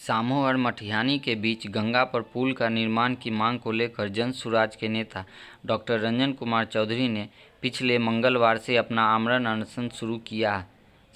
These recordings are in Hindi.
सामो और मटिहानी के बीच गंगा पर पुल का निर्माण की मांग को लेकर जन सुराज के नेता डॉक्टर रंजन कुमार चौधरी ने पिछले मंगलवार से अपना आमरण अनशन शुरू किया।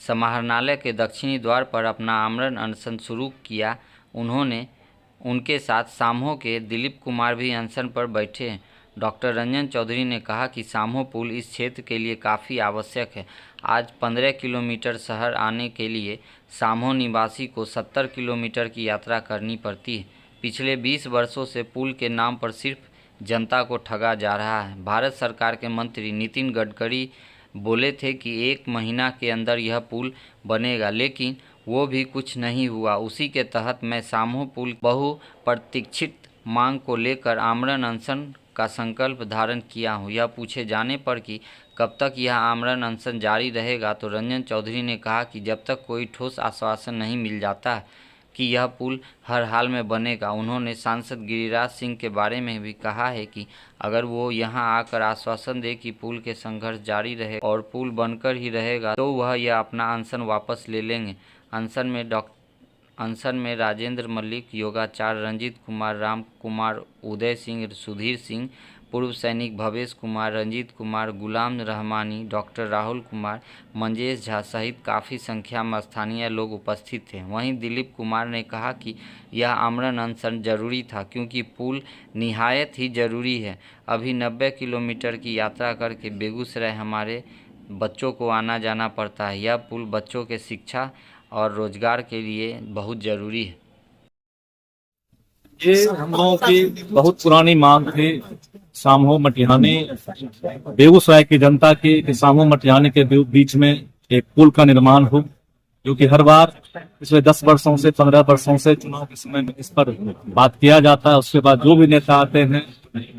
समाहरणालय के दक्षिणी द्वार पर अपना आमरण अनशन शुरू किया। उनके साथ सामो के दिलीप कुमार भी अनशन पर बैठे। डॉक्टर रंजन चौधरी ने कहा कि सामो पुल इस क्षेत्र के लिए काफ़ी आवश्यक है। आज 15 किलोमीटर शहर आने के लिए सामो निवासी को 70 किलोमीटर की यात्रा करनी पड़ती है। पिछले 20 वर्षों से पुल के नाम पर सिर्फ जनता को ठगा जा रहा है। भारत सरकार के मंत्री नितिन गडकरी बोले थे कि 1 महीना के अंदर यह पुल बनेगा, लेकिन वो भी कुछ नहीं हुआ। उसी के तहत मैं सामो पुल बहुप्रतीक्षित मांग को लेकर आमरण अनशन का संकल्प धारण किया हूँ। यह पूछे जाने पर कि कब तक यह आमरण अनशन जारी रहेगा, तो रंजन चौधरी ने कहा कि जब तक कोई ठोस आश्वासन नहीं मिल जाता कि यह पुल हर हाल में बनेगा। उन्होंने सांसद गिरिराज सिंह के बारे में भी कहा है कि अगर वो यहां आकर आश्वासन दे कि पुल के संघर्ष जारी रहे और पुल बनकर ही रहेगा, तो वह यह अपना अनशन वापस ले लेंगे। अनशन में राजेंद्र मलिक, योगाचार्य रंजीत कुमार, राम कुमार, उदय सिंह, सुधीर सिंह, पूर्व सैनिक भवेश कुमार, रंजीत कुमार, गुलाम रहमानी, डॉक्टर राहुल कुमार, मंजेश झा सहित काफ़ी संख्या में स्थानीय लोग उपस्थित थे। वहीं दिलीप कुमार ने कहा कि यह आमरण अनशन जरूरी था क्योंकि पुल निहायत ही ज़रूरी है। अभी 90 किलोमीटर की यात्रा करके बेगूसराय हमारे बच्चों को आना जाना पड़ता है। यह पुल बच्चों के शिक्षा और रोजगार के लिए बहुत ज़रूरी है। ये हम लोगों की बहुत पुरानी मांग थी। सामो मटिहानी बेगूसराय की जनता की सामो मटिहानी के बीच में एक पुल का निर्माण हो, जो कि हर बार पिछले 10 वर्षों से 15 वर्षों से चुनाव के समय में इस पर बात किया जाता है। उसके बाद जो भी नेता आते हैं,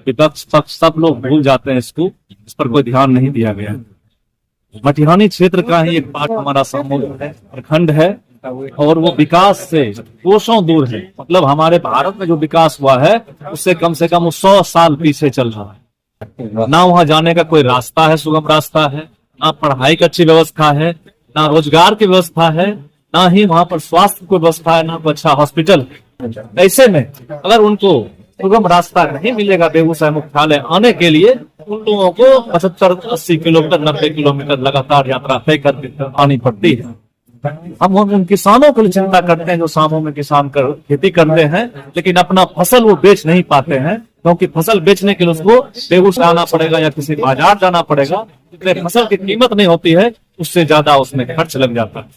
विपक्ष पक्ष सब लोग भूल जाते हैं इसको, इस पर कोई ध्यान नहीं दिया गया। मटिहानी क्षेत्र का ही एक पार्ट हमारा सामो प्रखंड है और वो विकास से कोसों दूर है। मतलब हमारे भारत में जो विकास हुआ है उससे कम से कम 100 साल पीछे चल रहा है। ना वहां जाने का कोई रास्ता है, सुगम रास्ता है, ना पढ़ाई की अच्छी व्यवस्था है, ना रोजगार की व्यवस्था है, ना ही वहां पर स्वास्थ्य की व्यवस्था है, ना कोई अच्छा हॉस्पिटल। ऐसे में अगर उनको सुगम रास्ता नहीं मिलेगा बेगूसराय मुख्यालय आने के लिए, उन लोगों को 75-80 किलोमीटर 90 किलोमीटर लगातार यात्रा तय करके आनी पड़ती है। हम उन किसानों के लिए चिंता करते हैं जो सामो में किसान खेती करते हैं, लेकिन अपना फसल वो बेच नहीं पाते हैं, क्योंकि फसल बेचने के लिए उसको बेगूसराय आना पड़ेगा या किसी बाजार जाना पड़ेगा। इसलिए फसल की कीमत नहीं होती है, उससे ज्यादा उसमें खर्च लग जाता है।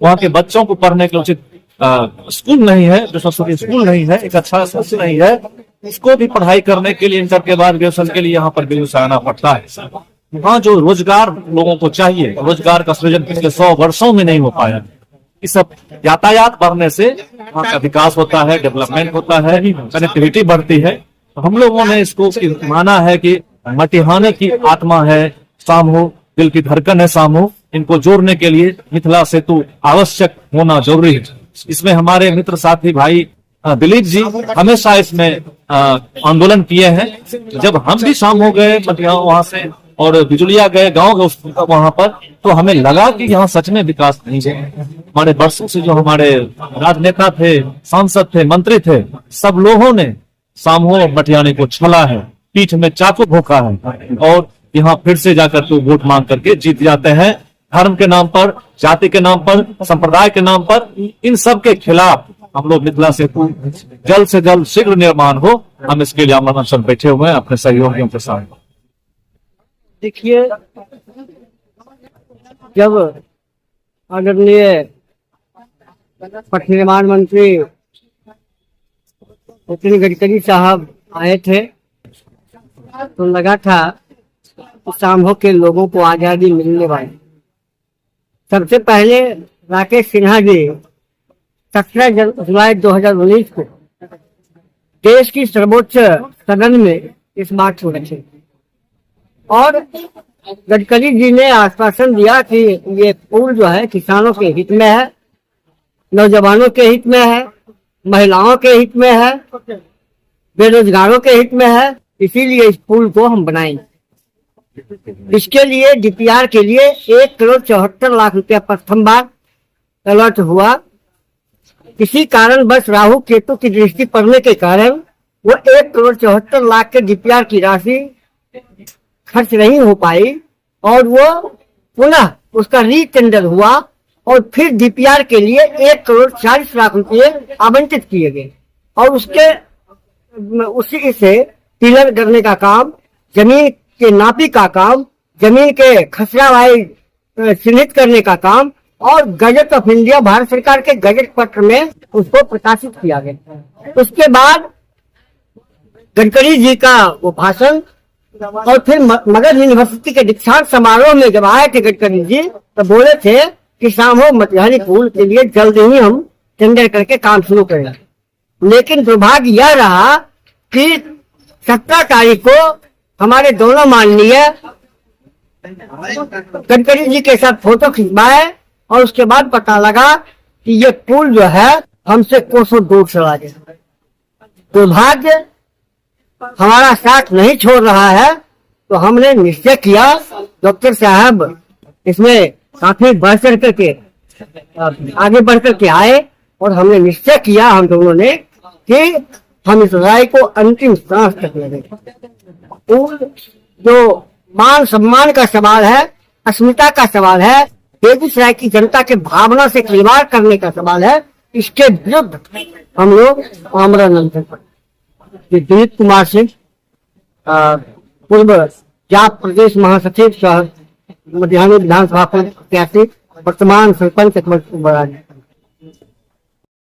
वहाँ के बच्चों को पढ़ने के उचित स्कूल नहीं है, जो सरस्वती स्कूल नहीं है, एक अच्छा स्कूल नहीं है, उसको भी पढ़ाई करने के लिए इंटर के बाद ग्रेजुएशन के लिए यहाँ पर बेगूसराय आना पड़ता है। वहाँ जो रोजगार लोगों को चाहिए, रोजगार का सृजन पिछले 100 वर्षों में नहीं हो पाया। इस सब यातायात बढ़ने से वहाँ का विकास होता है, डेवलपमेंट होता है, कनेक्टिविटी बढ़ती है। तो हम लोगों ने इसको माना है कि मटिहानी की आत्मा है सामो, दिल की धड़कन है सामो। इनको जोड़ने के लिए मिथिला सेतु आवश्यक होना जरूरी है। इसमें हमारे मित्र साथी भाई दिलीप जी हमेशा इसमें आंदोलन किए हैं। जब हम भी शाम हो गए वहां से और बिजुलिया गए गांव वहां पर, तो हमें लगा कि यहाँ सच में विकास नहीं है। हमारे वर्षों से जो हमारे राजनेता थे, सांसद थे, मंत्री थे, सब लोगों ने सामो मटिहानी को छला है, पीठ में चाकू भोंका है और यहाँ फिर से जाकर तो वोट मांग करके जीत जाते हैं। धर्म के नाम पर, जाति के नाम पर, संप्रदाय के नाम पर, इन सब के खिलाफ हम लोग मिथिला सेतु जल्द से जल्द शीघ्र निर्माण हो, हम इसके लिए आमरण अनशन बैठे हुए हैं अपने सहयोगियों के साथ। देखिए, जब आदरणीय पथ निर्माण मंत्री नितिन गडकरी साहब आए थे, तो लगा था कि सामो के लोगों को आजादी मिलने वाली। सबसे पहले राकेश सिन्हा जी 17 जुलाई 2019 को देश की सर्वोच्च सदन में इस बात को रखे और गडकरी जी ने आश्वासन दिया कि ये पुल जो है किसानों के हित में है, नौजवानों के हित में है, महिलाओं के हित में है, बेरोजगारों के हित में है, इसीलिए इस पुल को हम बनाएंगे। इसके लिए डीपीआर के लिए 1 करोड़ 74 लाख रुपया प्रथम बार अलर्ट हुआ किसी कारण बस राहु केतु की दृष्टि पड़ने के कारण वो 1,74,00,000 के डीपीआर की राशि खर्च नहीं हो पाई और वो पुनः उसका रीटेंडर हुआ और फिर डीपीआर के लिए 1,40,00,000 रुपये आवंटित किए गए और उसी से पिलर करने का काम, जमीन के नापी का काम, जमीन के खसरा वाइज चिन्हित करने का काम और गजट ऑफ इंडिया भारत सरकार के गजट पत्र में उसको प्रकाशित किया गया। उसके बाद गडकरी जी का वो भाषण और फिर मगध यूनिवर्सिटी के दीक्षांत समारोह में जब आए थे गडकरी जी तो बोले थे कि सामो मटिहानी पुल के लिए जल्द ही हम टेंडर करके काम शुरू करेंगे। लेकिन दुर्भाग्य यह रहा कि 17 तारीख को हमारे दोनों माननीय गडकरी जी के साथ फोटो खिंचवाए और उसके बाद पता लगा कि ये पुल जो है हमसे कोसों दूर चला गया। दुर्भाग्य हमारा साथ नहीं छोड़ रहा है, तो हमने निश्चय किया, डॉक्टर साहब इसमें काफी बढ़ चढ़ करके आगे बढ़ करके आए और हमने निश्चय किया हम दोनों ने कि हम इस लड़ाई को अंतिम सांस तक लड़ेंगे। जो मान सम्मान का सवाल है, अस्मिता का सवाल है, बेगूसराय की जनता के भावना से खिलवाड़ करने का सवाल है, इसके विरुद्ध हम लोग आमरण अनशन पर। दिलीप कुमार सिंह, पूर्व जाप प्रदेश महासचिव, मटिहानी विधानसभा प्रत्याशी, वर्तमान सरपंच बराज।